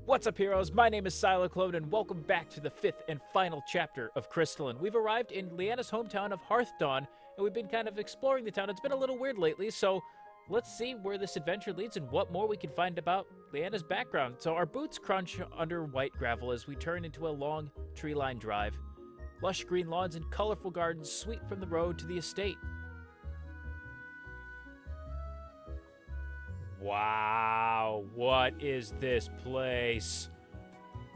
What's up, heroes? My name is Sylarclone, and welcome back to the 5th and final chapter of Crystalline. We've arrived in Leanna's hometown of Hearthdawn, and we've been kind of exploring the town. It's been a little weird lately, so let's see where this adventure leads and what more we can find about Leanna's background. So our boots crunch under white gravel as we turn into a long, tree-lined drive. Lush green lawns and colorful gardens sweep from the road to the estate. Wow, what is this place?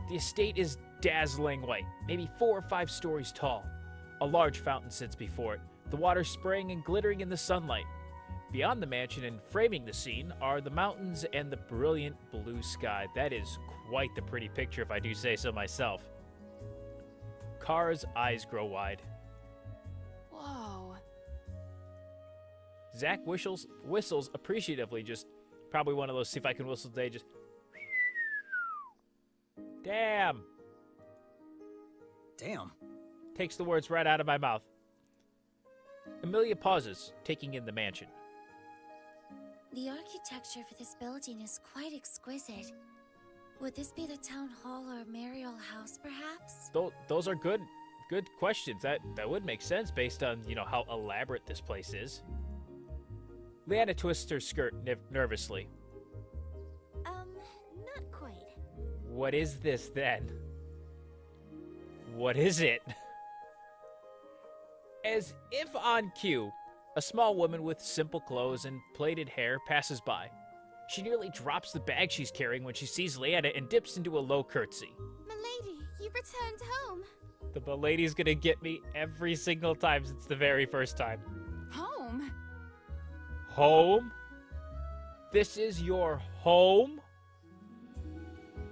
The estate is dazzling white, maybe 4 or 5 stories tall. A large fountain sits before it, the water spraying and glittering in the sunlight. Beyond the mansion and framing the scene are the mountains and the brilliant blue sky. That is quite the pretty picture, if I do say so myself. Kara's eyes grow wide. Whoa. Zach whistles appreciatively, just probably one of those see if I can whistle today, just... Damn. Damn. Takes the words right out of my mouth. Amelia pauses, taking in the mansion. The architecture for this building is quite exquisite. Would this be the town hall or Mariel house, perhaps? Those are good questions. That would make sense based on, how elaborate this place is. Leanna twists her skirt nervously. Not quite. What is this, then? What is it? As if on cue, a small woman with simple clothes and plaited hair passes by. She nearly drops the bag she's carrying when she sees Leanna and dips into a low curtsy. Milady, you returned home. The milady's gonna get me every single time since the very first time. Home? Home? This is your home?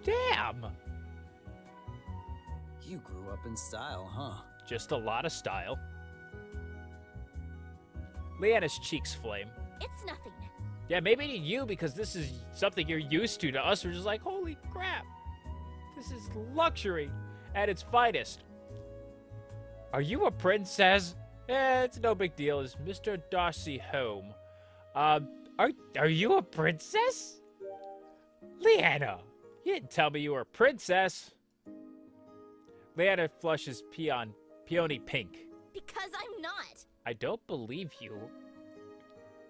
Damn! You grew up in style, huh? Just a lot of style. Leanna's cheeks flame. It's nothing. Yeah, maybe to you because this is something you're used to. To us, we're just like, holy crap. This is luxury at its finest. Are you a princess? It's no big deal. Is Mr. Darcy home? Are you a princess? Leanna, you didn't tell me you were a princess. Leanna flushes peony pink. Because I'm not. I don't believe you.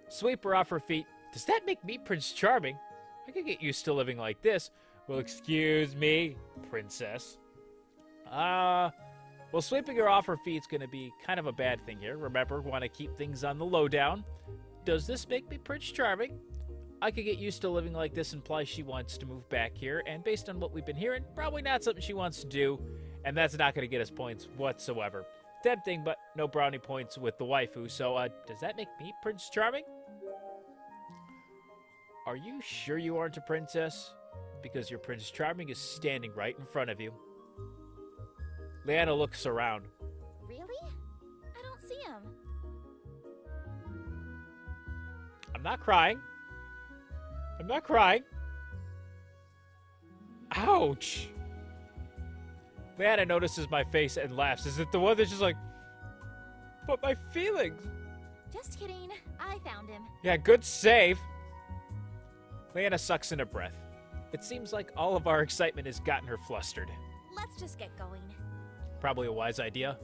Sweep her off her feet. Does that make me Prince Charming? I could get used to living like this. Well, excuse me, princess. Well, sweeping her off her feet's gonna be kind of a bad thing here. Remember, want to keep things on the lowdown. Does this make me Prince Charming? I could get used to living like this implies she wants to move back here, and based on what we've been hearing, probably not something she wants to do, and that's not gonna get us points whatsoever. Tempting, but no brownie points with the waifu, so, does that make me Prince Charming? Are you sure you aren't a princess? Because your Prince Charming is standing right in front of you. Leanna looks around. Really? I don't see him. I'm not crying. I'm not crying. Ouch! Leanna notices my face and laughs. Is it the one that's just like, but my feelings? Just kidding. I found him. Yeah, good save. Leanna sucks in a breath. It seems like all of our excitement has gotten her flustered. Let's just get going. Probably a wise idea.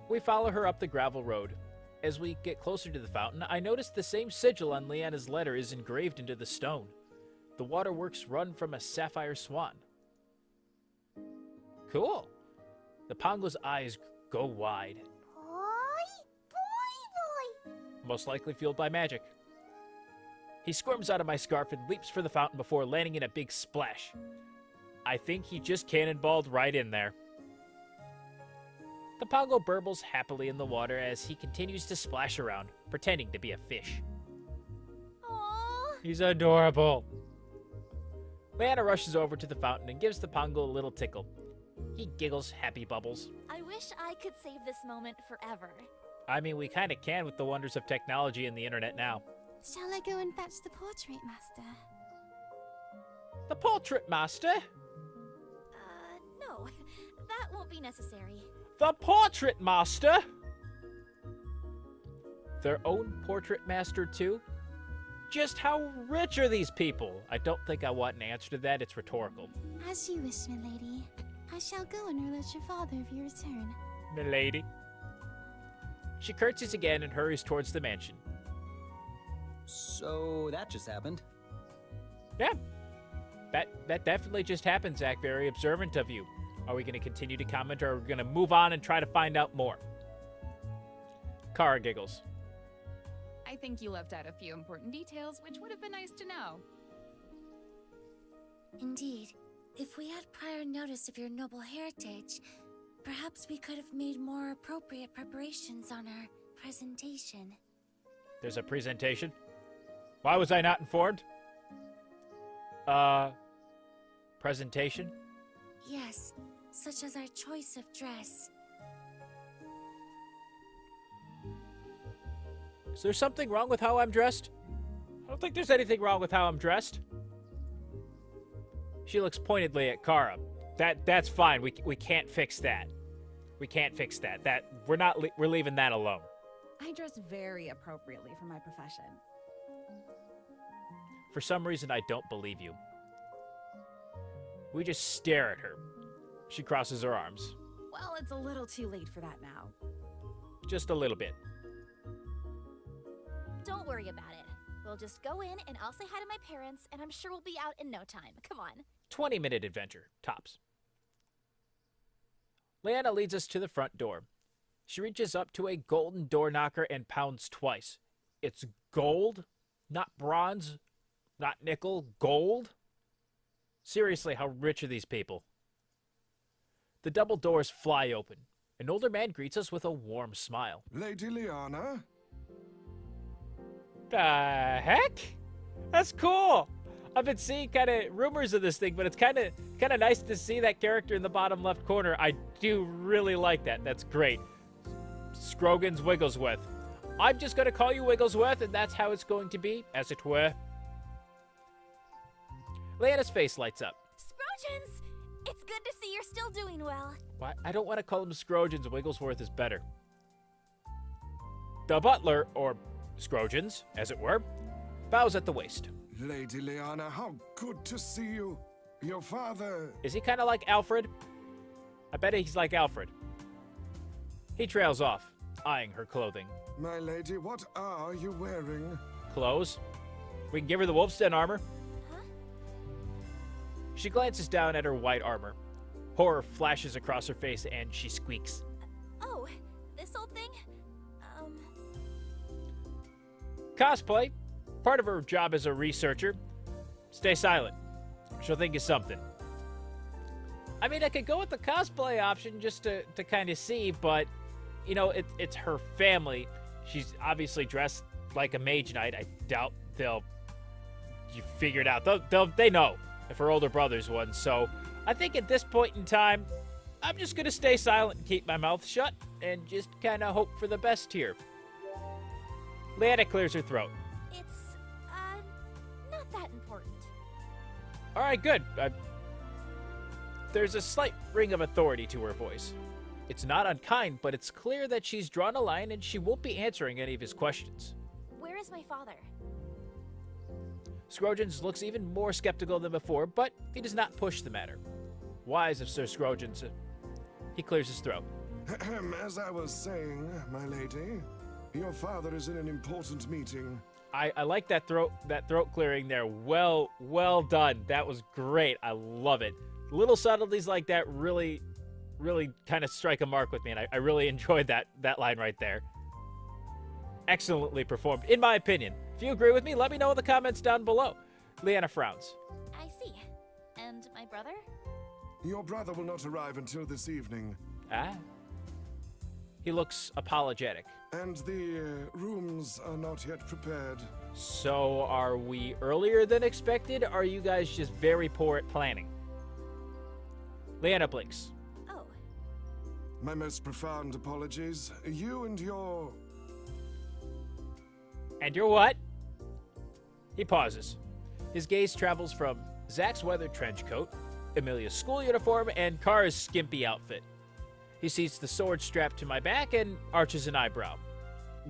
We follow her up the gravel road. As we get closer to the fountain, I notice the same sigil on Leanna's letter is engraved into the stone. The waterworks run from a sapphire swan. Cool. The Pongo's eyes go wide. Boy. Most likely fueled by magic. He squirms out of my scarf and leaps for the fountain before landing in a big splash. I think he just cannonballed right in there. The Pongo burbles happily in the water as he continues to splash around, pretending to be a fish. Aww. He's adorable. Leanna rushes over to the fountain and gives the Pongo a little tickle. He giggles happy bubbles. I wish I could save this moment forever. I mean, we kind of can with the wonders of technology and the internet now. Shall I go and fetch the portrait master? The portrait master? No. That won't be necessary. The portrait master? Their own portrait master, too? just how rich are these people? I don't think I want an answer to that. It's rhetorical. As you wish, my lady. I shall go and alert your father of your return. Milady. She curtsies again and hurries towards the mansion. So that just happened. Yeah. That definitely just happened, Zach. Very observant of you. Are we going to continue to comment, or are we going to move on and try to find out more? Kara giggles. I think you left out a few important details, which would have been nice to know. Indeed. If we had prior notice of your noble heritage, perhaps we could have made more appropriate preparations on our presentation. There's a presentation? Why was I not informed? Presentation? Yes, such as our choice of dress. Is there something wrong with how I'm dressed? I don't think there's anything wrong with how I'm dressed. She looks pointedly at Kara. That's fine. We can't fix that. We can't fix that. We're leaving that alone. I dress very appropriately for my profession. For some reason, I don't believe you. We just stare at her. She crosses her arms. Well, it's a little too late for that now. Just a little bit. Don't worry about it. We'll just go in and I'll say hi to my parents, and I'm sure we'll be out in no time. Come on. 20-minute adventure, tops. Leanna leads us to the front door. She reaches up to a golden door knocker and pounds twice. It's gold, not bronze, not nickel, gold? Seriously, how rich are these people? The double doors fly open. An older man greets us with a warm smile. Lady Leanna? The heck? That's cool. I've been seeing kind of rumors of this thing, but it's kind of nice to see that character in the bottom left corner. I do really like that. That's great. Scroggins Wigglesworth. I'm just going to call you Wigglesworth, and that's how it's going to be, as it were. Leanna's face lights up. Scroggins! It's good to see you're still doing well. Why? I don't want to call him Scroggins. Wigglesworth is better. The butler, or Scroggins, as it were, bows at the waist. Lady Leanna, how good to see you. Your father... Is he kind of like Alfred? I bet he's like Alfred. He trails off, eyeing her clothing. My lady, what are you wearing? Clothes? We can give her the wolfskin armor. Huh? She glances down at her white armor. Horror flashes across her face and she squeaks. Oh, this old thing? Cosplay? Part of her job as a researcher. Stay silent. She'll think of something. I mean, I could go with the cosplay option just to kind of see, but, you know, it's her family. She's obviously dressed like a Mage-Knight. I doubt you figure it out. They know if her older brother's one. So I think at this point in time, I'm just going to stay silent and keep my mouth shut and just kind of hope for the best here. Leanna clears her throat. It's, not that important. All right, good. There's a slight ring of authority to her voice. It's not unkind, but it's clear that she's drawn a line and she won't be answering any of his questions. Where is my father? Scroggins looks even more skeptical than before, but he does not push the matter. Wise of Sir Scroggins. He clears his throat. As I was saying, my lady, your father is in an important meeting. I like that throat clearing there. Well done. That was great. I love it. Little subtleties like that really kind of strike a mark with me, and I really enjoyed that line right there. Excellently performed, in my opinion. If you agree with me, let me know in the comments down below. Leanna frowns. I see. And my brother? Your brother will not arrive until this evening. Ah. He looks apologetic. And the rooms are not yet prepared. So are we earlier than expected, or are you guys just very poor at planning? Leanna blinks. Oh. My most profound apologies. You and your... And your what? He pauses. His gaze travels from Zach's weathered trench coat, Amelia's school uniform, and Kara's skimpy outfit. He sees the sword strapped to my back and arches an eyebrow.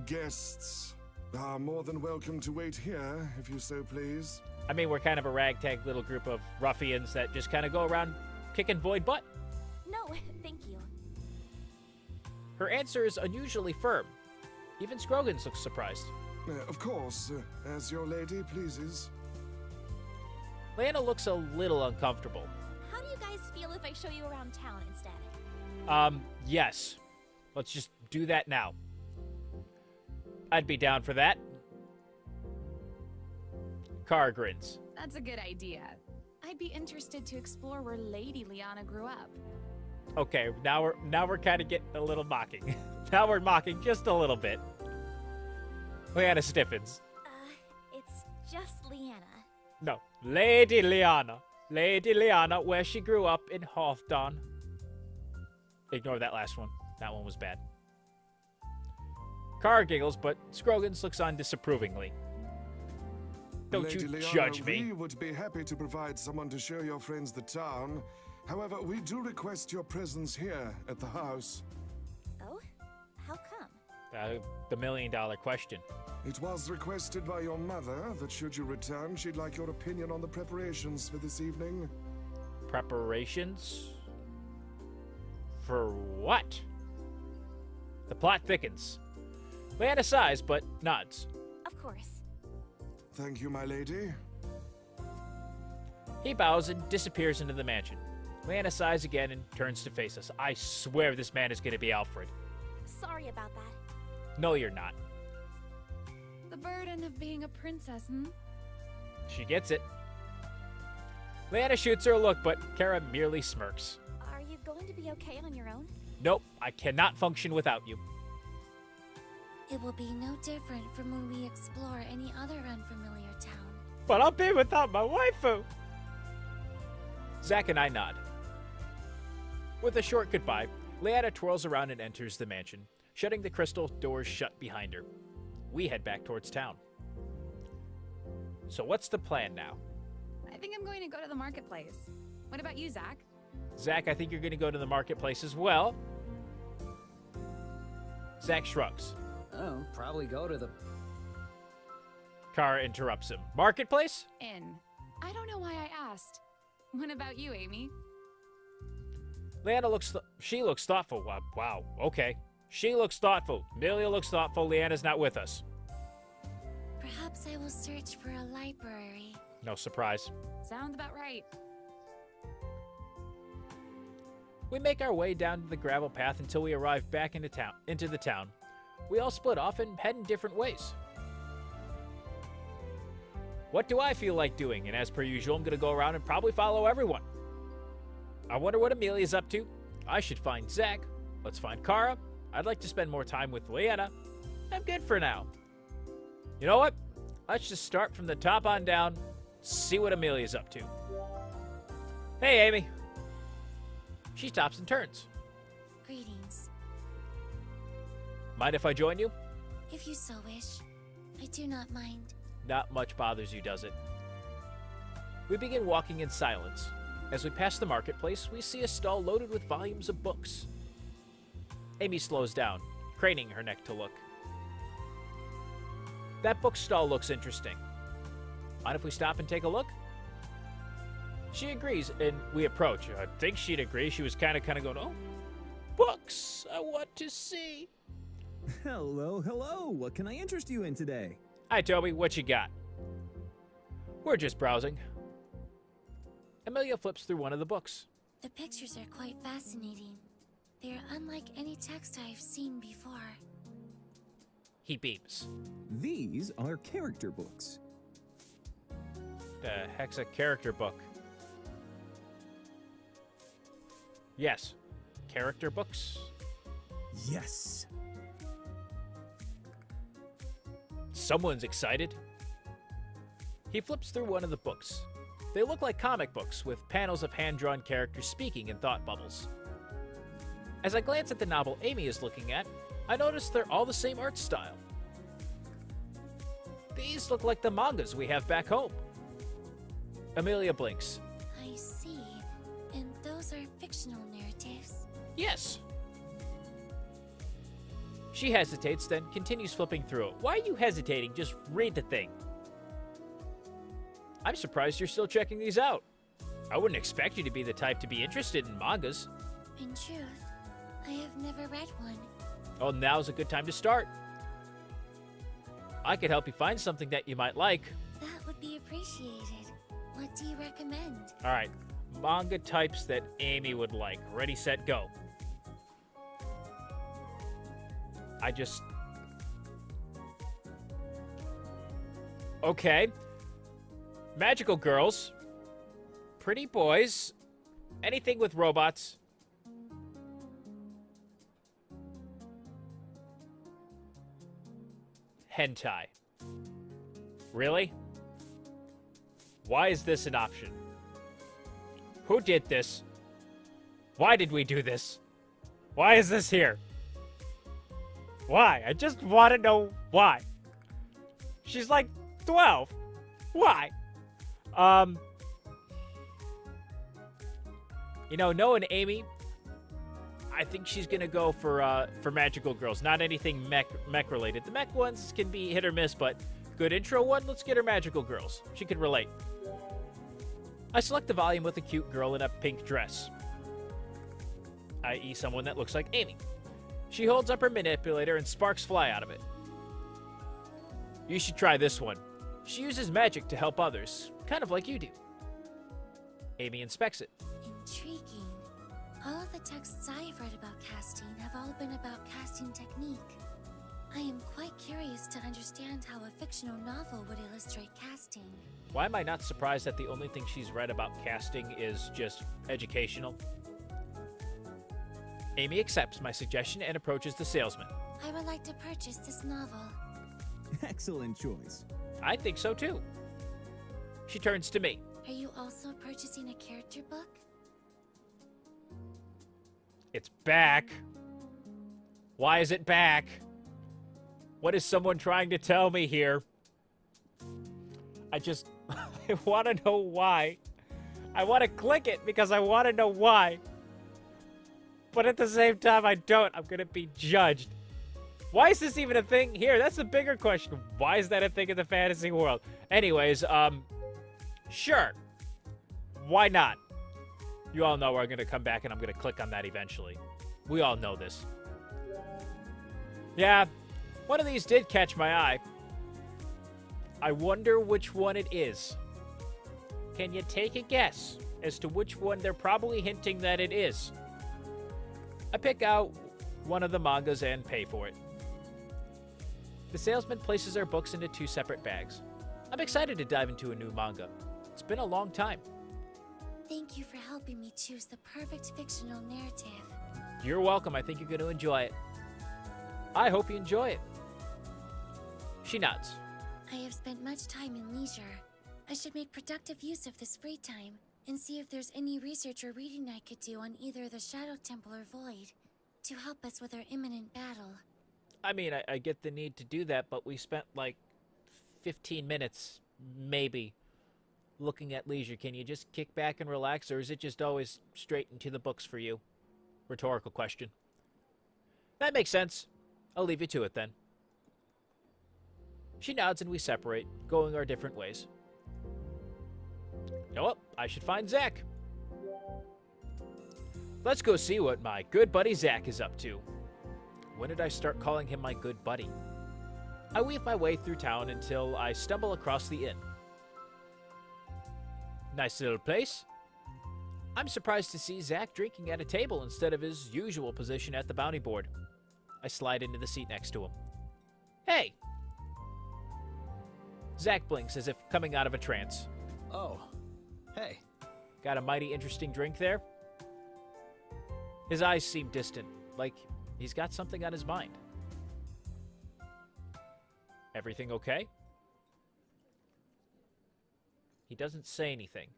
guests. are more than welcome to wait here, if you so please. I mean, we're kind of a ragtag little group of ruffians that just kind of go around kicking void butt. No, thank you. Her answer is unusually firm. Even Scroggins looks surprised. Of course, as your lady pleases. Leanna looks a little uncomfortable. How do you guys feel if I show you around town instead? Yes. Let's just do that now. I'd be down for that. Car grins. That's a good idea. I'd be interested to explore where Lady Leanna grew up. Okay, now we're kind of getting a little mocking. Now we're mocking just a little bit. Leanna stiffens. It's just Leanna. No, Lady Leanna. Lady Leanna, where she grew up in Hearthdawn. Ignore that last one. That one was bad. Car giggles, but Scroggins looks on disapprovingly. Don't Lady you Leanna, judge me. We would be happy to provide someone to show your friends the town. However, we do request your presence here at the house. Oh? How come? The million-dollar question. It was requested by your mother that should you return, she'd like your opinion on the preparations for this evening. Preparations? For what? The plot thickens. Leanna sighs, but nods. Of course. Thank you, my lady. He bows and disappears into the mansion. Leanna sighs again and turns to face us. I swear this man is going to be Alfred. Sorry about that. No, you're not. The burden of being a princess, hmm? She gets it. Leanna shoots her a look, but Kara merely smirks. Are you going to be okay on your own? Nope, I cannot function without you. It will be no different from when we explore any other unfamiliar town. But I'll be without my waifu. Zack and I nod. With a short goodbye, Leanna twirls around and enters the mansion, shutting the crystal doors shut behind her. We head back towards town. So what's the plan now? I think I'm going to go to the marketplace. What about you, Zach? Zack, I think you're going to go to the marketplace as well. Zack shrugs. Oh, probably go to the... Kara interrupts him. Marketplace? In. I don't know why I asked. What about you, Amy? Leanna looks thoughtful. Wow, okay. She looks thoughtful. Amelia looks thoughtful. Leanna's not with us. Perhaps I will search for a library. No surprise. Sounds about right. We make our way down the gravel path until we arrive back into the town. We all split off and head in different ways. What do I feel like doing? And as per usual, I'm going to go around and probably follow everyone. I wonder what Amelia's up to. I should find Zack. Let's find Kara. I'd like to spend more time with Leanna. I'm good for now. You know what? Let's just start from the top on down, see what Amelia's up to. Hey, Amy. She stops and turns. Greetings. Mind if I join you? If you so wish, I do not mind. Not much bothers you, does it? We begin walking in silence. As we pass the marketplace, we see a stall loaded with volumes of books. Amy slows down, craning her neck to look. That book stall looks interesting. Mind if we stop and take a look? She agrees, and we approach. I think she'd agree. She was kind of going, oh, books, I want to see. Hello, hello. What can I interest you in today? Hi, Toby. What you got? We're just browsing. Amelia flips through one of the books. The pictures are quite fascinating. They are unlike any text I've seen before. He beams. These are character books. The heck's a character book? Yes. Character books? Yes. Someone's excited. He flips through one of the books. They look like comic books with panels of hand-drawn characters speaking in thought bubbles. As I glance at the novel Amy is looking at, I notice they're all the same art style. These look like the mangas we have back home. Amelia blinks. I see. And those are fictional narratives. Yes. She hesitates, then continues flipping through it. Why are you hesitating? Just read the thing. I'm surprised you're still checking these out. I wouldn't expect you to be the type to be interested in mangas. In truth, I have never read one. Oh, now's a good time to start. I could help you find something that you might like. That would be appreciated. What do you recommend? All right, manga types that Amy would like. Ready, set, go. Okay. Magical girls. Pretty boys. Anything with robots. Hentai. Really? Why is this an option? Who did this? Why did we do this? Why is this here? Why? I just want to know why. She's like 12. Why? You know, knowing Amy, I think she's gonna go for magical girls. Not anything mech related. The mech ones can be hit or miss, but good intro one. Let's get her magical girls. She can relate. I select the volume with a cute girl in a pink dress, i.e. someone that looks like Amy. She holds up her manipulator and sparks fly out of it. You should try this one. She uses magic to help others, kind of like you do. Amy inspects it. Intriguing. All of the texts I've read about casting have all been about casting technique. I am quite curious to understand how a fictional novel would illustrate casting. Why am I not surprised that the only thing she's read about casting is just educational? Amy accepts my suggestion and approaches the salesman. I would like to purchase this novel. Excellent choice. I think so too. She turns to me. Are you also purchasing a character book? It's back. Why is it back? What is someone trying to tell me here? I want to know why. I want to click it because I want to know why. But at the same time, I don't. I'm going to be judged. Why is this even a thing here? That's the bigger question. Why is that a thing in the fantasy world? Anyways, sure. Why not? You all know I'm going to come back and I'm going to click on that eventually. We all know this. Yeah, one of these did catch my eye. I wonder which one it is. Can you take a guess as to which one they're probably hinting that it is? I pick out one of the mangas and pay for it. The salesman places our books into 2 separate bags. I'm excited to dive into a new manga. It's been a long time. Thank you for helping me choose the perfect fictional narrative. You're welcome. I think you're going to enjoy it. I hope you enjoy it. She nods. I have spent much time in leisure. I should make productive use of this free time and see if there's any research or reading I could do on either the Shadow Temple or Void to help us with our imminent battle. I mean, I get the need to do that, but we spent like 15 minutes, maybe, looking at leisure. Can you just kick back and relax, or is it just always straight into the books for you? Rhetorical question. That makes sense. I'll leave you to it then. She nods and we separate, going our different ways. You know what? I should find Zach. Let's go see what my good buddy Zach is up to. When did I start calling him my good buddy? I weave my way through town until I stumble across the inn. Nice little place. I'm surprised to see Zach drinking at a table instead of his usual position at the bounty board. I slide into the seat next to him. Hey! Zach blinks as if coming out of a trance. Oh, hey. Got a mighty interesting drink there? His eyes seem distant, like he's got something on his mind. Everything okay? He doesn't say anything.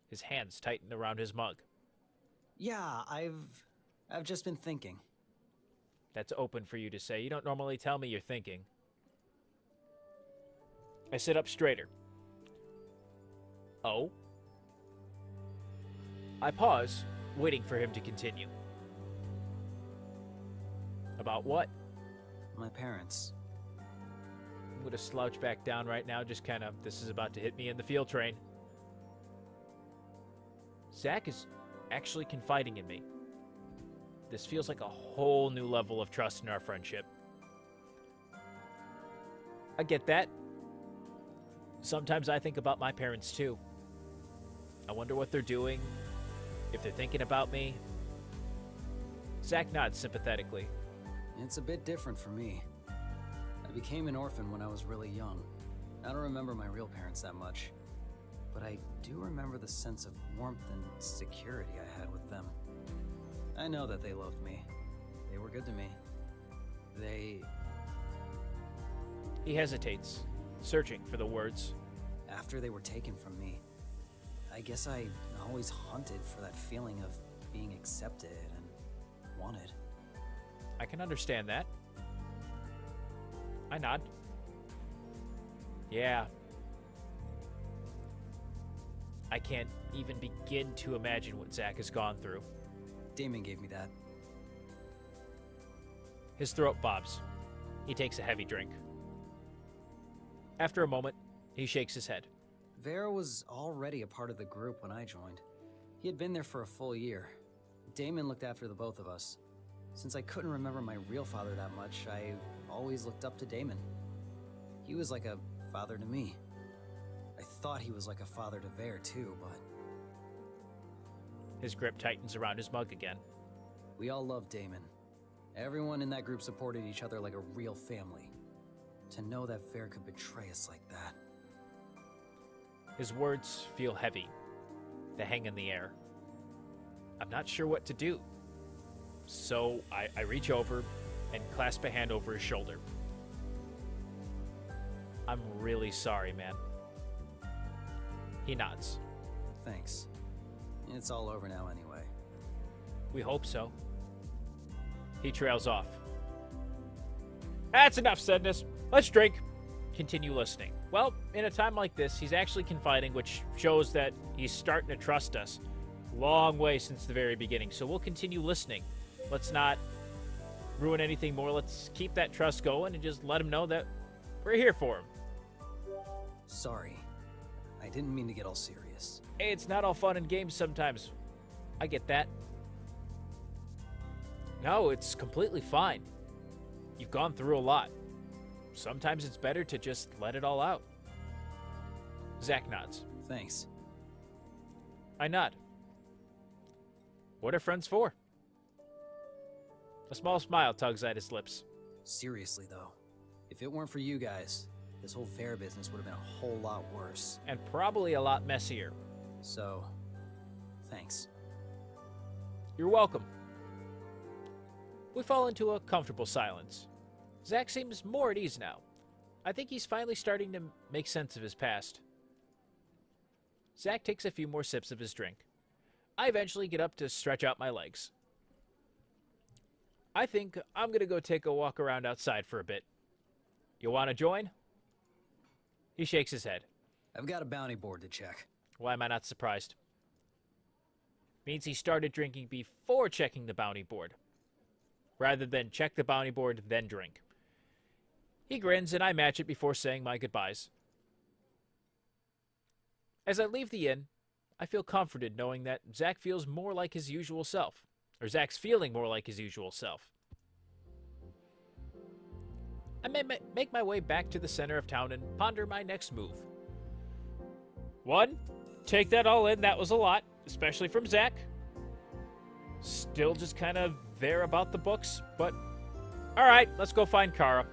His hands tighten around his mug. Yeah, I've just been thinking. That's open for you to say. You don't normally tell me you're thinking. I sit up straighter. Oh? I pause, waiting for him to continue. About what? My parents. I'm going to slouch back down right now, just kind of, this is about to hit me in the field train. Zach is actually confiding in me. This feels like a whole new level of trust in our friendship. I get that. Sometimes I think about my parents too. I wonder what they're doing, if they're thinking about me. Zach nods sympathetically. It's a bit different for me. I became an orphan when I was really young. I don't remember my real parents that much, but I do remember the sense of warmth and security I had with them. I know that they loved me. They were good to me. He hesitates, searching for the words. After they were taken from me, I guess I always hunted for that feeling of being accepted and wanted. I can understand that. I nod. Yeah. I can't even begin to imagine what Zach has gone through. Damon gave me that. His throat bobs. He takes a heavy drink. After a moment, he shakes his head. Vera was already a part of the group when I joined. He had been there for a full year. Damon looked after the both of us. Since I couldn't remember my real father that much, I always looked up to Damon. He was like a father to me. I thought he was like a father to Vera too, but... His grip tightens around his mug again. We all loved Damon. Everyone in that group supported each other like a real family. To know that Vera could betray us like that. His words feel heavy. They hang in the air. I'm not sure what to do. So I reach over and clasp a hand over his shoulder. I'm really sorry, man. He nods. Thanks. It's all over now anyway. We hope so. He trails off. That's enough sadness. Let's drink. Continue listening. Well, in a time like this, he's actually confiding, which shows that he's starting to trust us. Long way since the very beginning, so we'll continue listening. Let's not ruin anything more. Let's keep that trust going and just let him know that we're here for him. Sorry. I didn't mean to get all serious. Hey, it's not all fun and games sometimes. I get that. No, it's completely fine. You've gone through a lot. Sometimes it's better to just let it all out. Zach nods. Thanks. I nod. What are friends for? A small smile tugs at his lips. Seriously, though. If it weren't for you guys, this whole fair business would have been a whole lot worse. And probably a lot messier. So, thanks. You're welcome. We fall into a comfortable silence. Zach seems more at ease now. I think he's finally starting to make sense of his past. Zach takes a few more sips of his drink. I eventually get up to stretch out my legs. I think I'm going to go take a walk around outside for a bit. You want to join? He shakes his head. I've got a bounty board to check. Why am I not surprised? Means he started drinking before checking the bounty board, rather than check the bounty board, then drink. He grins, and I match it before saying my goodbyes. As I leave the inn, I feel comforted knowing that Zach feels more like his usual self. Or Zach's feeling more like his usual self. I may make my way back to the center of town and ponder my next move. 1, take that all in. That was a lot, especially from Zach. Still just kind of there about the books, but alright, let's go find Kara.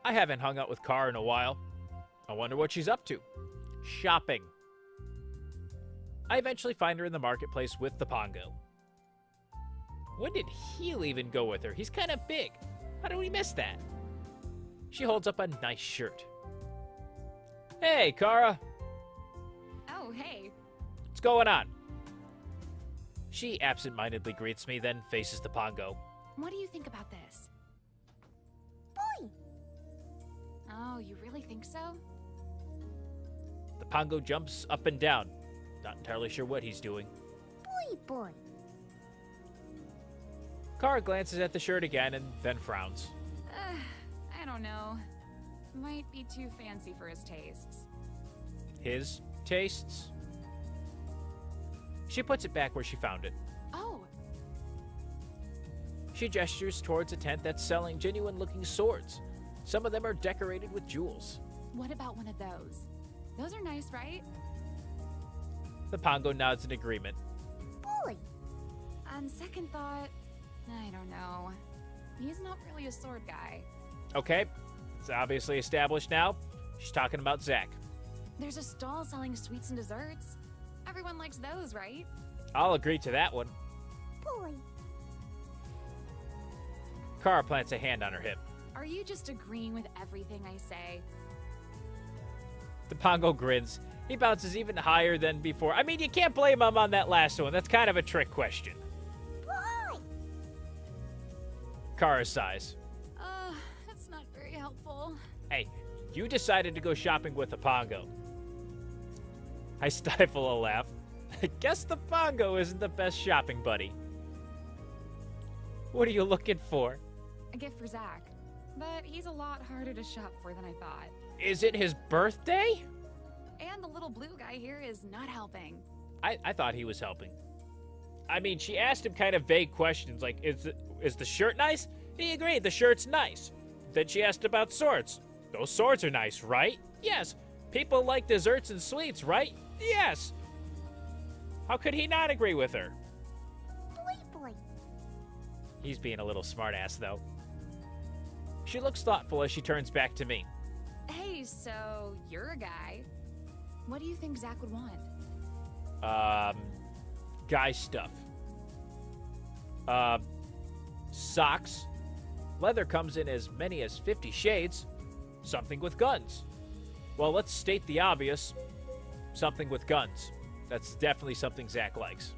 I haven't hung out with Kara in a while. I wonder what she's up to. Shopping. I eventually find her in the marketplace with the Pongo. When did Heel even go with her? He's kind of big. How did we miss that? She holds up a nice shirt. Hey, Kara. Oh, hey. What's going on? She absent-mindedly greets me, then faces the Pongo. What do you think about this? Boy! Oh, you really think so? The Pongo jumps up and down. Not entirely sure what he's doing. Boy! Kara glances at the shirt again and then frowns. I don't know. Might be too fancy for his tastes. His tastes? She puts it back where she found it. Oh, She gestures towards a tent that's selling genuine-looking swords. Some of them are decorated with jewels. what about one of those? Those are nice, right? The Pongo nods in agreement. Boy. On second thought, I don't know. He's not really a sword guy. Okay, it's obviously established now. She's talking about Zach. There's a stall selling sweets and desserts. Everyone likes those, right? I'll agree to that one. Boy. Kara plants a hand on her hip. Are you just agreeing with everything I say? The Pongo grins. He bounces even higher than before. I mean, you can't blame him on that last one. That's kind of a trick question. Boy. Kara sighs. That's not very helpful. Hey, you decided to go shopping with the Pongo. I stifle a laugh. I guess the Pongo isn't the best shopping buddy. What are you looking for? A gift for Zach. But he's a lot harder to shop for than I thought. Is it his birthday? And the little blue guy here is not helping. I thought he was helping. I mean, she asked him kind of vague questions like, is the shirt nice? He agreed, the shirt's nice. Then she asked about swords. Those swords are nice, right? Yes. People like desserts and sweets, right? Yes. How could he not agree with her? Boy. He's being a little smartass, though. She looks thoughtful as she turns back to me. Hey, so you're a guy. What do you think Zach would want? Guy stuff. Socks. Leather comes in as many as 50 shades. Something with guns. Well, let's state the obvious. Something with guns. That's definitely something Zach likes.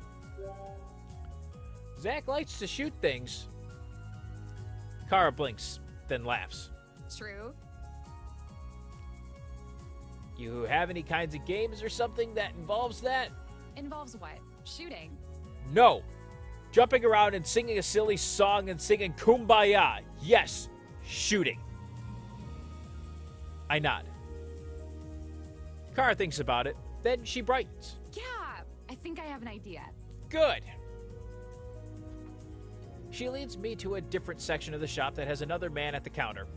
Zach likes to shoot things. Kara blinks, then laughs. True. You have any kinds of games or something that involves that? Involves what? Shooting. No. Jumping around and singing a silly song and singing Kumbaya. Yes. Shooting. I nod. Kara thinks about it, then she brightens. Yeah, I think I have an idea. Good. She leads me to a different section of the shop that has another man at the counter.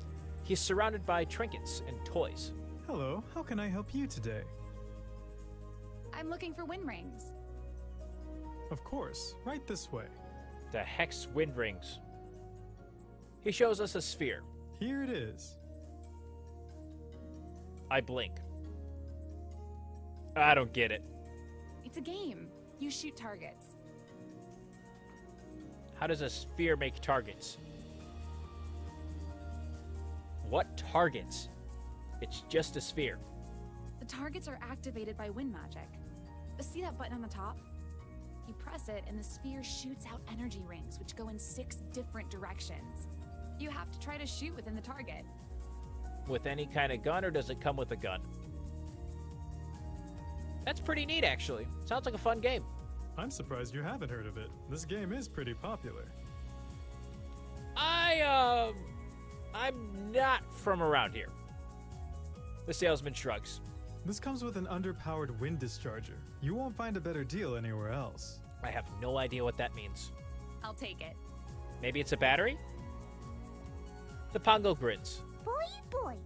He's surrounded by trinkets and toys. Hello, how can I help you today? I'm looking for wind rings. Of course, right this way. The hex wind rings. He shows us a sphere. Here it is. I blink. I don't get it. It's a game. You shoot targets. How does a sphere make targets? What targets? It's just a sphere. The targets are activated by wind magic. See that button on the top? You press it and the sphere shoots out energy rings which go in 6 different directions. You have to try to shoot within the target. With any kind of gun, or does it come with a gun? That's pretty neat, actually. Sounds like a fun game. I'm surprised you haven't heard of it. This game is pretty popular. I'm not from around here. The salesman shrugs. This comes with an underpowered wind discharger. You won't find a better deal anywhere else. I have no idea what that means. I'll take it. Maybe it's a battery? The Pongo grins. Boy.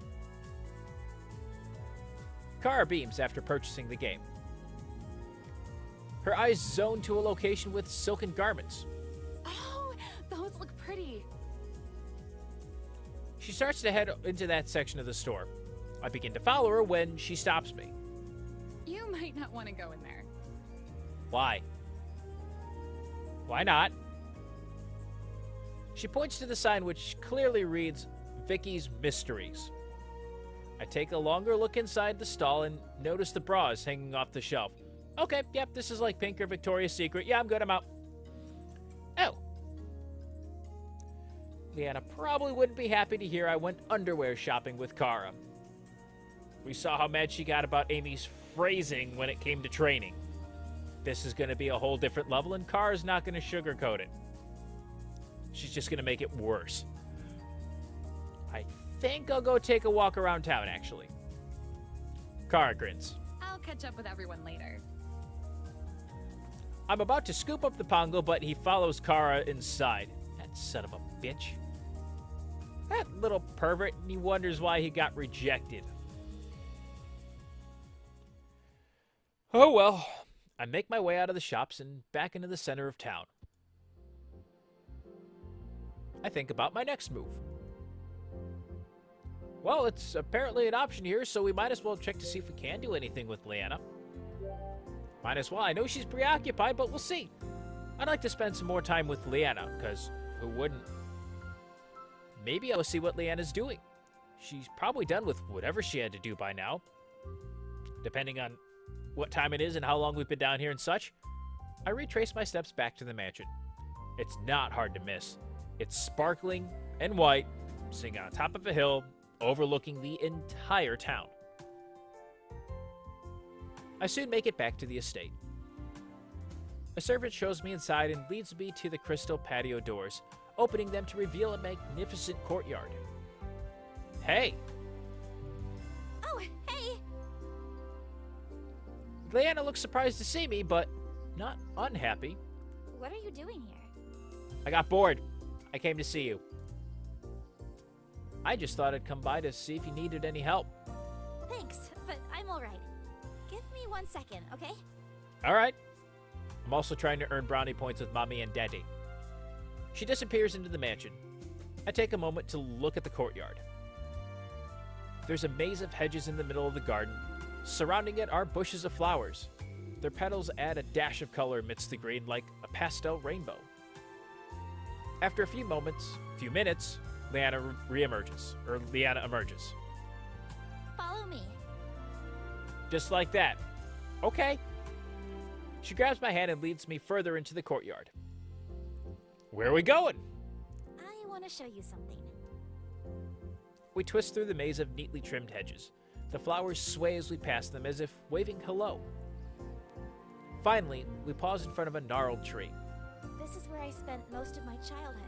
Kara beams after purchasing the game. Her eyes zone to a location with silken garments. Oh, those look pretty. She starts to head into that section of the store. I begin to follow her when she stops me. You might not want to go in there. Why? Why not? She points to the sign which clearly reads Vicky's Mysteries. I take a longer look inside the stall and notice the bras hanging off the shelf. Okay, yep, this is like Pink or Victoria's Secret. Yeah, I'm good, I'm out. Oh. Leanna probably wouldn't be happy to hear I went underwear shopping with Kara. We saw how mad she got about Amy's phrasing when it came to training. This is going to be a whole different level, and Kara's not going to sugarcoat it. She's just gonna make it worse. I think I'll go take a walk around town, actually. Kara grins. I'll catch up with everyone later. I'm about to scoop up the Pongo, but he follows Kara inside. That son of a bitch. That little pervert, and he wonders why he got rejected. Oh well. I make my way out of the shops and back into the center of town. I think about my next move. Well, it's apparently an option here, so we might as well check to see if we can do anything with Leanna. Might as well. I know she's preoccupied, but we'll see. I'd like to spend some more time with Leanna, because who wouldn't? Maybe I'll see what Leanna's doing. She's probably done with whatever she had to do by now. Depending on what time it is and how long we've been down here and such, I retrace my steps back to the mansion. It's not hard to miss. It's sparkling and white, sitting on top of a hill, overlooking the entire town. I soon make it back to the estate. A servant shows me inside and leads me to the crystal patio doors, opening them to reveal a magnificent courtyard. Hey! Oh, hey! Leanna looks surprised to see me, but not unhappy. What are you doing here? I got bored. I came to see you. I just thought I'd come by to see if you needed any help. Thanks, but I'm alright. Give me 1 second, okay? Alright. I'm also trying to earn brownie points with Mommy and Daddy. She disappears into the mansion. I take a moment to look at the courtyard. There's a maze of hedges in the middle of the garden. Surrounding it are bushes of flowers. Their petals add a dash of color amidst the green like a pastel rainbow. After a few minutes, Leanna emerges. Follow me. Just like that. Okay. She grabs my hand and leads me further into the courtyard. Where are we going? I want to show you something. We twist through the maze of neatly trimmed hedges. The flowers sway as we pass them as if waving hello. Finally, we pause in front of a gnarled tree. This is where I spent most of my childhood.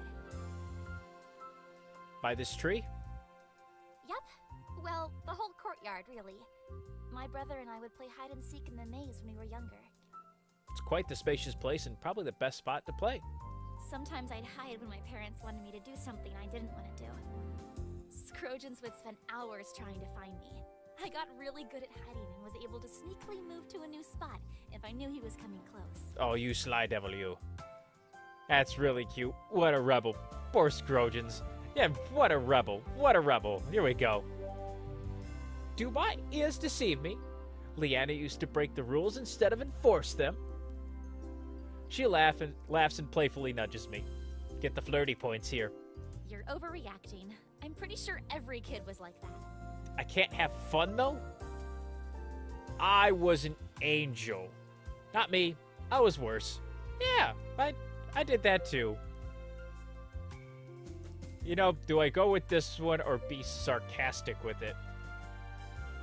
By this tree? Yep. Well, the whole courtyard, really. My brother and I would play hide and seek in the maze when we were younger. It's quite the spacious place and probably the best spot to play. Sometimes I'd hide when my parents wanted me to do something I didn't want to do. Scrogans would spend hours trying to find me. I got really good at hiding and was able to sneakily move to a new spot if I knew he was coming close. Oh, you sly devil, you. That's really cute. What a rebel. Poor Scrogans. Yeah, what a rebel. What a rebel. Here we go. Do my ears deceive me? Leanna used to break the rules instead of enforce them. She laughs and playfully nudges me. Get the flirty points here. You're overreacting. I'm pretty sure every kid was like that. I can't have fun, though? I was an angel. Not me. I was worse. Yeah, I did that too. You know, do I go with this one or be sarcastic with it?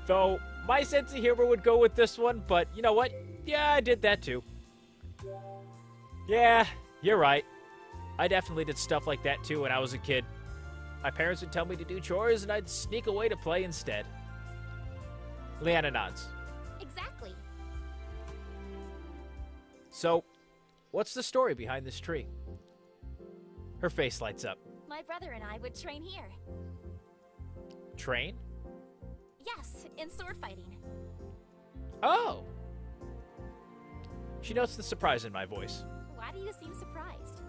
Though, my sense of humor would go with this one, but you know what? Yeah, I did that too. Yeah, you're right. I definitely did stuff like that too when I was a kid. My parents would tell me to do chores and I'd sneak away to play instead. Leanna nods. Exactly. So, what's the story behind this tree? Her face lights up. My brother and I would train here. Train? Yes, in sword fighting. Oh! She notes the surprise in my voice. Why do you seem surprised?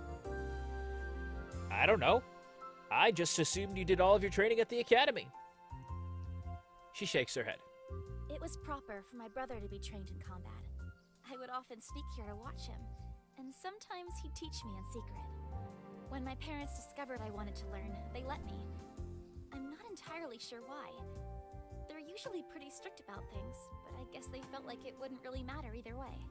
I don't know. I just assumed you did all of your training at the academy. She shakes her head. It was proper for my brother to be trained in combat. I would often sneak here to watch him, and sometimes he'd teach me in secret. When my parents discovered I wanted to learn, they let me. I'm not entirely sure why. They're usually pretty strict about things, but I guess they felt like it wouldn't really matter either way.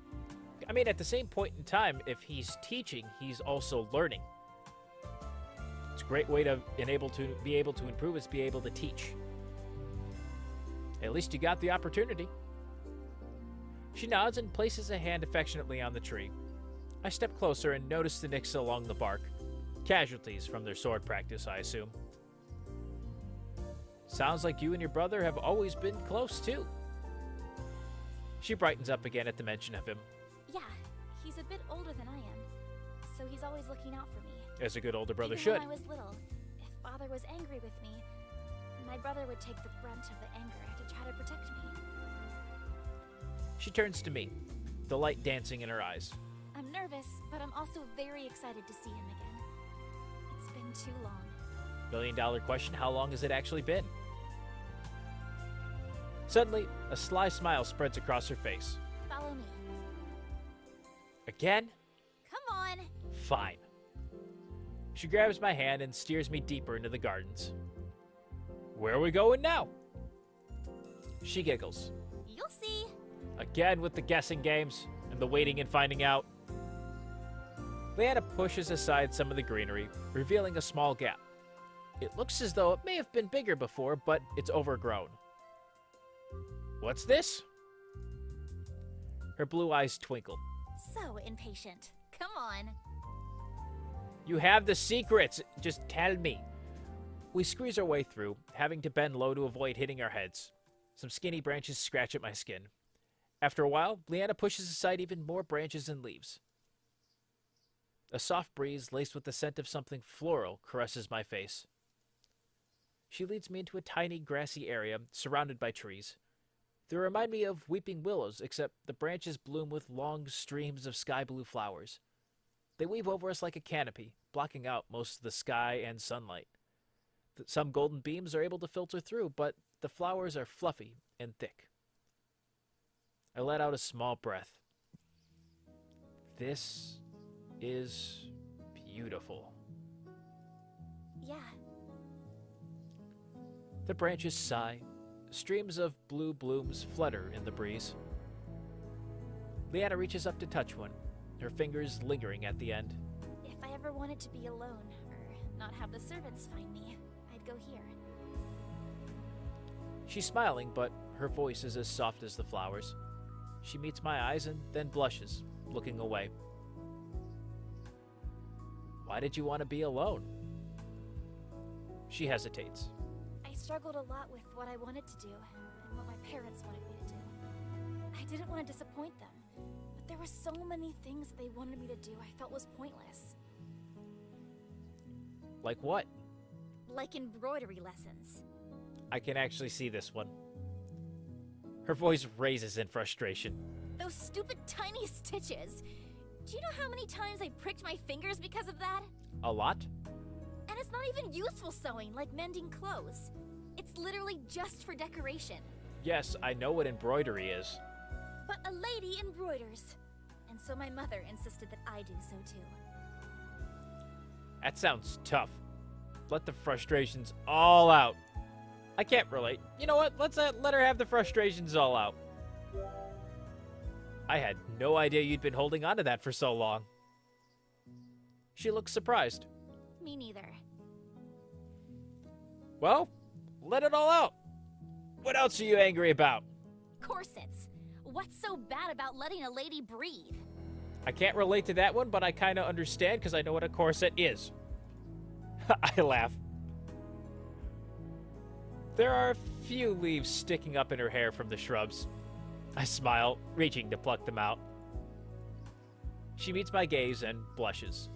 I mean, at the same point in time, if he's teaching, he's also learning. It's a great way to be able to improve is be able to teach. At least you got the opportunity. She nods and places a hand affectionately on the tree. I step closer and notice the nicks along the bark. Casualties from their sword practice, I assume. Sounds like you and your brother have always been close, too. She brightens up again at the mention of him. Yeah, he's a bit older than I am, so he's always looking out for me. As a good older brother Even should. when I was little, if Father was angry with me, my brother would take the brunt of the anger to try to protect me. She turns to me, the light dancing in her eyes. I'm nervous, but I'm also very excited to see him again. It's been too long. $1 million question, how long has it actually been? Suddenly, a sly smile spreads across her face. Follow me. Again? Come on! Fine. She grabs my hand and steers me deeper into the gardens. Where are we going now? She giggles. You'll see. Again with the guessing games and the waiting and finding out. Leanna pushes aside some of the greenery, revealing a small gap. It looks as though it may have been bigger before, but it's overgrown. What's this? Her blue eyes twinkle. So impatient. Come on. You have the secrets. Just tell me. We squeeze our way through, having to bend low to avoid hitting our heads. Some skinny branches scratch at my skin. After a while, Leanna pushes aside even more branches and leaves. A soft breeze laced with the scent of something floral caresses my face. She leads me into a tiny grassy area surrounded by trees. They remind me of weeping willows, except the branches bloom with long streams of sky blue flowers. They weave over us like a canopy, blocking out most of the sky and sunlight. Some golden beams are able to filter through, but the flowers are fluffy and thick. I let out a small breath. This is beautiful. Yeah. The branches sigh. Streams of blue blooms flutter in the breeze. Leanna reaches up to touch one, her fingers lingering at the end. If I ever wanted to be alone, or not have the servants find me, I'd go here. She's smiling, but her voice is as soft as the flowers. She meets my eyes and then blushes, looking away. Why did you want to be alone? She hesitates. I struggled a lot with what I wanted to do, and what my parents wanted me to do. I didn't want to disappoint them, but there were so many things that they wanted me to do I felt was pointless. Like what? Like embroidery lessons. I can actually see this one. Her voice raises in frustration. Those stupid tiny stitches! Do you know how many times I pricked my fingers because of that? A lot? And it's not even useful sewing, like mending clothes. It's literally just for decoration. Yes, I know what embroidery is. But a lady embroiders. And so my mother insisted that I do so too. That sounds tough. Let the frustrations all out. I can't relate. You know what? Let's let her have the frustrations all out. I had no idea you'd been holding on to that for so long. She looks surprised. Me neither. Well, let it all out. What else are you angry about? Corsets. What's so bad about letting a lady breathe? I can't relate to that one, but I kind of understand because I know what a corset is. I laugh. There are a few leaves sticking up in her hair from the shrubs. I smile, reaching to pluck them out. She meets my gaze and blushes.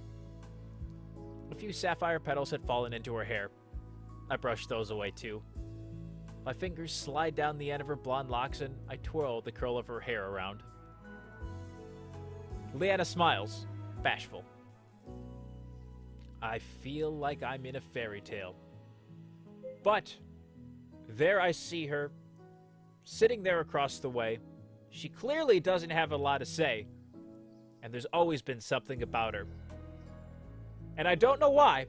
A few sapphire petals had fallen into her hair. I brush those away too. My fingers slide down the end of her blonde locks and I twirl the curl of her hair around. Leanna smiles, bashful. I feel like I'm in a fairy tale. But there I see her, sitting there across the way. She clearly doesn't have a lot to say, and there's always been something about her. And I don't know why.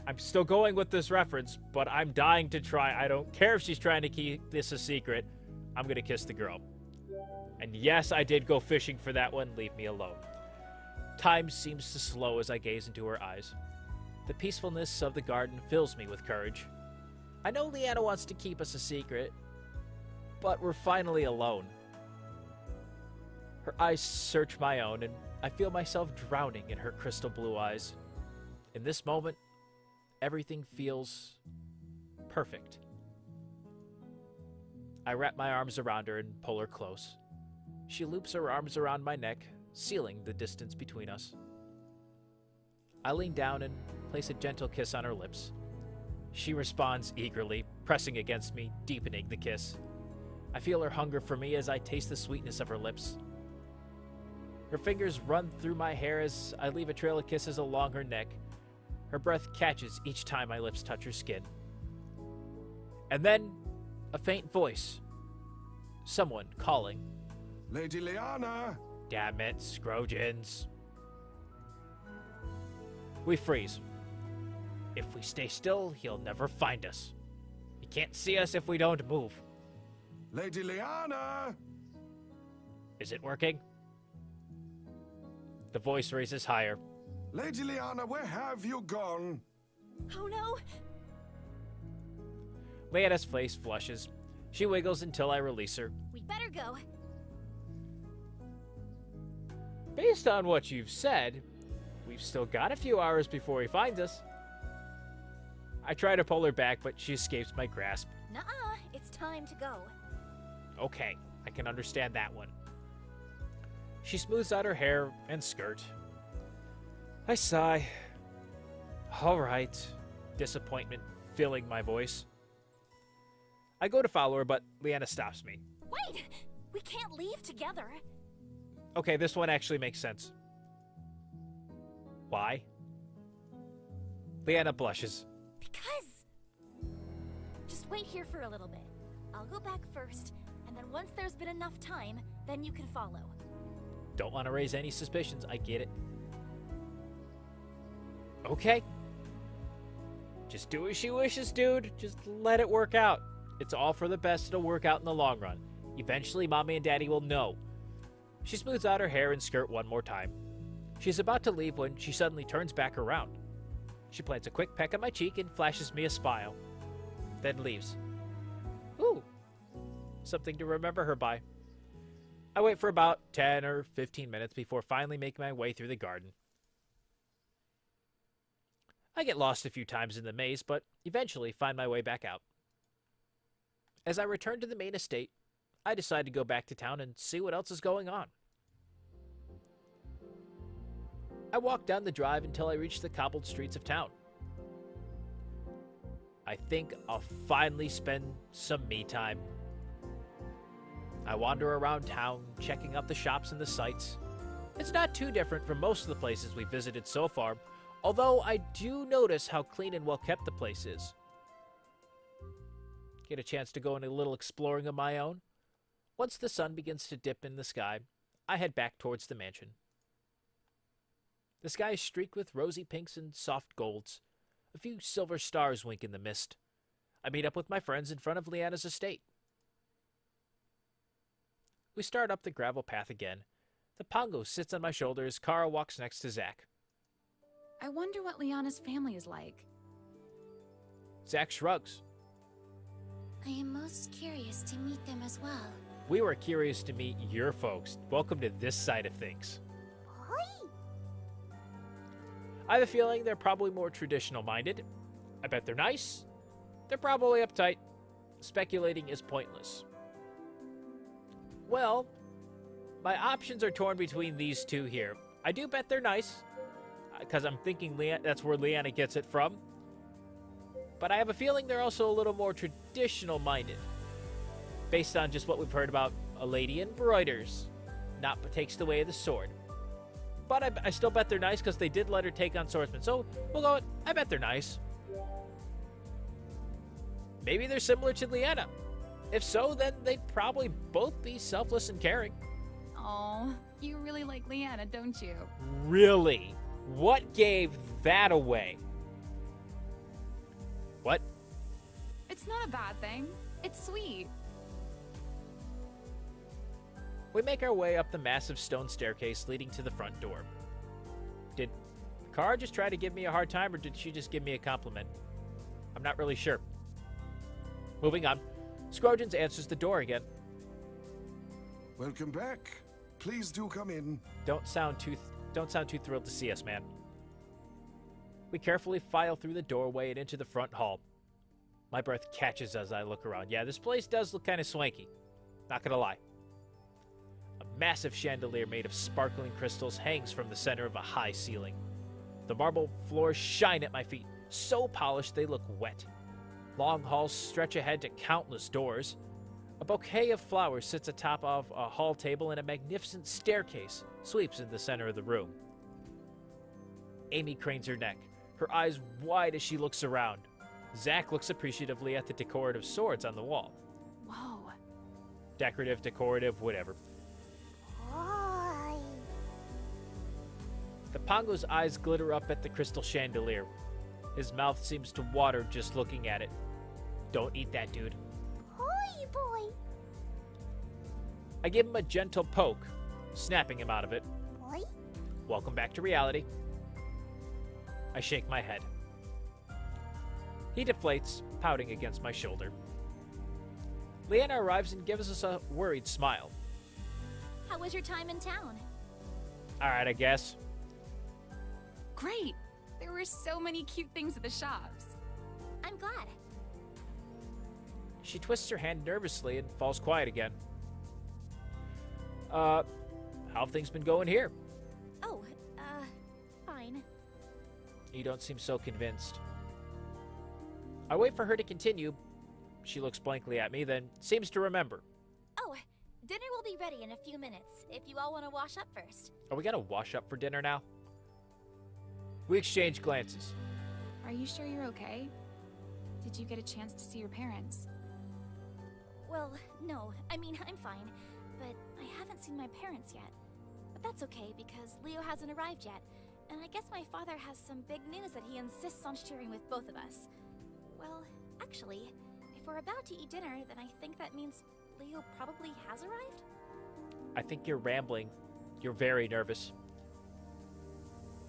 I'm still going with this reference, but I'm dying to try. I don't care if she's trying to keep this a secret. I'm gonna kiss the girl. And yes, I did go fishing for that one. Leave me alone. Time seems to slow as I gaze into her eyes. The peacefulness of the garden fills me with courage. I know Leanna wants to keep us a secret, but we're finally alone. Her eyes search my own, and I feel myself drowning in her crystal blue eyes. In this moment, everything feels perfect. I wrap my arms around her and pull her close. She loops her arms around my neck, sealing the distance between us. I lean down and place a gentle kiss on her lips. She responds eagerly, pressing against me, deepening the kiss. I feel her hunger for me as I taste the sweetness of her lips. Her fingers run through my hair as I leave a trail of kisses along her neck. Her breath catches each time my lips touch her skin. And then, a faint voice. Someone calling. Lady Leanna! Damn it, Scrogins. We freeze. If we stay still, he'll never find us. He can't see us if we don't move. Lady Leanna! Is it working? The voice raises higher. Lady Leanna, where have you gone? Oh no! Leanna's face flushes. She wiggles until I release her. We better go. Based on what you've said, we've still got a few hours before he finds us. I try to pull her back, but she escapes my grasp. Nuh-uh, it's time to go. Okay, I can understand that one. She smooths out her hair and skirt. I sigh. All right. Disappointment filling my voice. I go to follow her, but Leanna stops me. Wait! We can't leave together. Okay, this one actually makes sense. Why? Leanna blushes. Because... Just wait here for a little bit. I'll go back first, and then once there's been enough time, then you can follow. Don't want to raise any suspicions, I get it. Okay. Just do as she wishes, dude. Just let it work out. It's all for the best. It'll work out in the long run. Eventually, Mommy and Daddy will know. She smooths out her hair and skirt one more time. She's about to leave when she suddenly turns back around. She plants a quick peck on my cheek and flashes me a smile. Then leaves. Ooh. Something to remember her by. I wait for about 10 or 15 minutes before finally making my way through the garden. I get lost a few times in the maze, but eventually find my way back out. As I return to the main estate, I decide to go back to town and see what else is going on. I walk down the drive until I reach the cobbled streets of town. I think I'll finally spend some me time. I wander around town, checking out the shops and the sights. It's not too different from most of the places we've visited so far, although I do notice how clean and well kept the place is. Get a chance to go on a little exploring of my own. Once the sun begins to dip in the sky, I head back towards the mansion. The sky is streaked with rosy pinks and soft golds. A few silver stars wink in the mist. I meet up with my friends in front of Leanna's estate. We start up the gravel path again. The Pongo sits on my shoulder as Kara walks next to Zach. I wonder what Leanna's family is like. Zach shrugs. I am most curious to meet them as well. We were curious to meet your folks. Welcome to this side of things. I have a feeling they're probably more traditional-minded. I bet they're nice. They're probably uptight. Speculating is pointless. Well, my options are torn between these two here. I do bet they're nice, because I'm thinking that's where Leanna gets it from. But I have a feeling they're also a little more traditional-minded, based on just what we've heard about a lady embroiders, not takes the way of the sword. But I still bet they're nice because they did let her take on swordsmen. So we'll go with, I bet they're nice. Maybe they're similar to Leanna. If so, then they'd probably both be selfless and caring. Oh, you really like Leanna, don't you? Really? What gave that away? What? It's not a bad thing. It's sweet. We make our way up the massive stone staircase leading to the front door. Did Kara just try to give me a hard time, or did she just give me a compliment? I'm not really sure. Moving on, Scrogins answers the door again. Welcome back. Please do come in. Don't sound too thrilled to see us, man. We carefully file through the doorway and into the front hall. My breath catches as I look around. Yeah, this place does look kind of swanky. Not gonna lie. A massive chandelier made of sparkling crystals hangs from the center of a high ceiling. The marble floors shine at my feet, so polished they look wet. Long halls stretch ahead to countless doors. A bouquet of flowers sits atop of a hall table, and a magnificent staircase sweeps in the center of the room. Amy cranes her neck, her eyes wide as she looks around. Zach looks appreciatively at the decorative swords on the wall. Whoa. Decorative, decorative, whatever. The Pongo's eyes glitter up at the crystal chandelier. His mouth seems to water just looking at it. Don't eat that, dude. Oi, boy. I give him a gentle poke, snapping him out of it. Boy? Welcome back to reality. I shake my head. He deflates, pouting against my shoulder. Leanna arrives and gives us a worried smile. How was your time in town? Alright, I guess. Great. There were so many cute things at the shops. I'm glad. She twists her hand nervously and falls quiet again. How have things been going here? Oh, fine. You don't seem so convinced. I wait for her to continue. She looks blankly at me, then seems to remember. Oh, dinner will be ready in a few minutes, if you all want to wash up first. Are we gonna wash up for dinner now? We exchange glances. Are you sure you're okay? Did you get a chance to see your parents? Well, no. I mean, I'm fine. But I haven't seen my parents yet. But that's okay, because Leo hasn't arrived yet. And I guess my father has some big news that he insists on sharing with both of us. Well, actually, if we're about to eat dinner, then I think that means Leo probably has arrived? I think you're rambling. You're very nervous.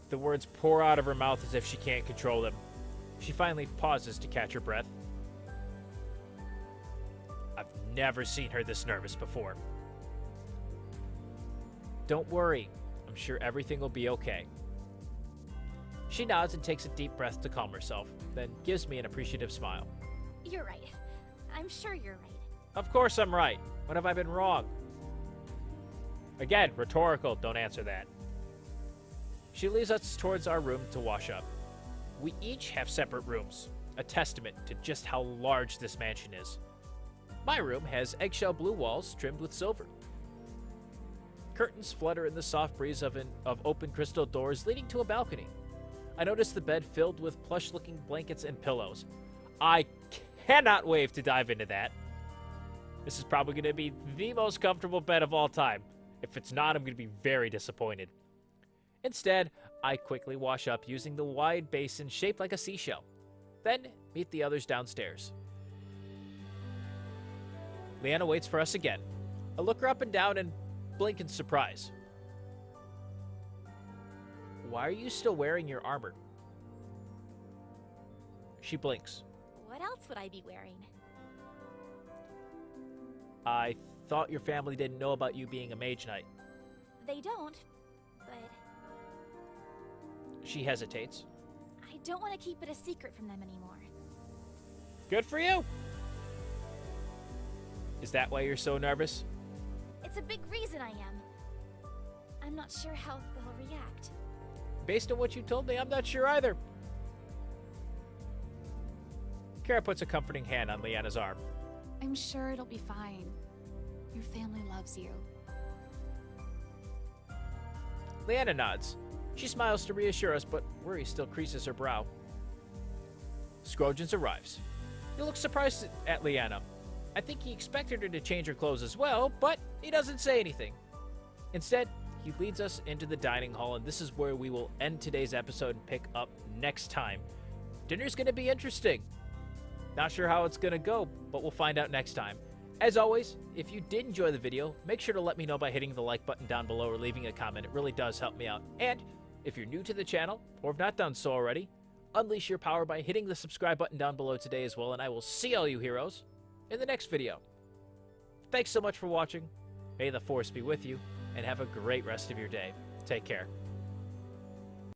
The words pour out of her mouth as if she can't control them. She finally pauses to catch her breath. I've never seen her this nervous before. Don't worry. I'm sure everything will be okay. She nods and takes a deep breath to calm herself, then gives me an appreciative smile. You're right. I'm sure you're right. Of course I'm right. When have I been wrong? Again, rhetorical. Don't answer that. She leads us towards our room to wash up. We each have separate rooms, a testament to just how large this mansion is. My room has eggshell blue walls trimmed with silver. Curtains flutter in the soft breeze of open crystal doors leading to a balcony. I notice the bed filled with plush-looking blankets and pillows. I cannot wait to dive into that. This is probably going to be the most comfortable bed of all time. If it's not, I'm going to be very disappointed. Instead, I quickly wash up using the wide basin shaped like a seashell. Then, meet the others downstairs. Leanna waits for us again. I look her up and down and blink in surprise. Why are you still wearing your armor? She blinks. What else would I be wearing? I thought your family didn't know about you being a Mage-Knight. They don't, but She hesitates. I don't want to keep it a secret from them anymore. Good for you! Is that why you're so nervous? It's a big reason I am. I'm not sure how they'll react. Based on what you told me, I'm not sure either. Kara puts a comforting hand on Leanna's arm. I'm sure it'll be fine. Your family loves you. Leanna nods. She smiles to reassure us, but worry still creases her brow. Scrogens arrives. He looks surprised at Leanna. I think he expected her to change her clothes as well, but he doesn't say anything. Instead, he leads us into the dining hall, and this is where we will end today's episode and pick up next time. Dinner's going to be interesting. Not sure how it's going to go, but we'll find out next time. As always, if you did enjoy the video, make sure to let me know by hitting the like button down below or leaving a comment. It really does help me out. And if you're new to the channel, or have not done so already, unleash your power by hitting the subscribe button down below today as well, and I will see all you heroes in the next video. Thanks so much for watching. May the Force be with you, and have a great rest of your day. Take care.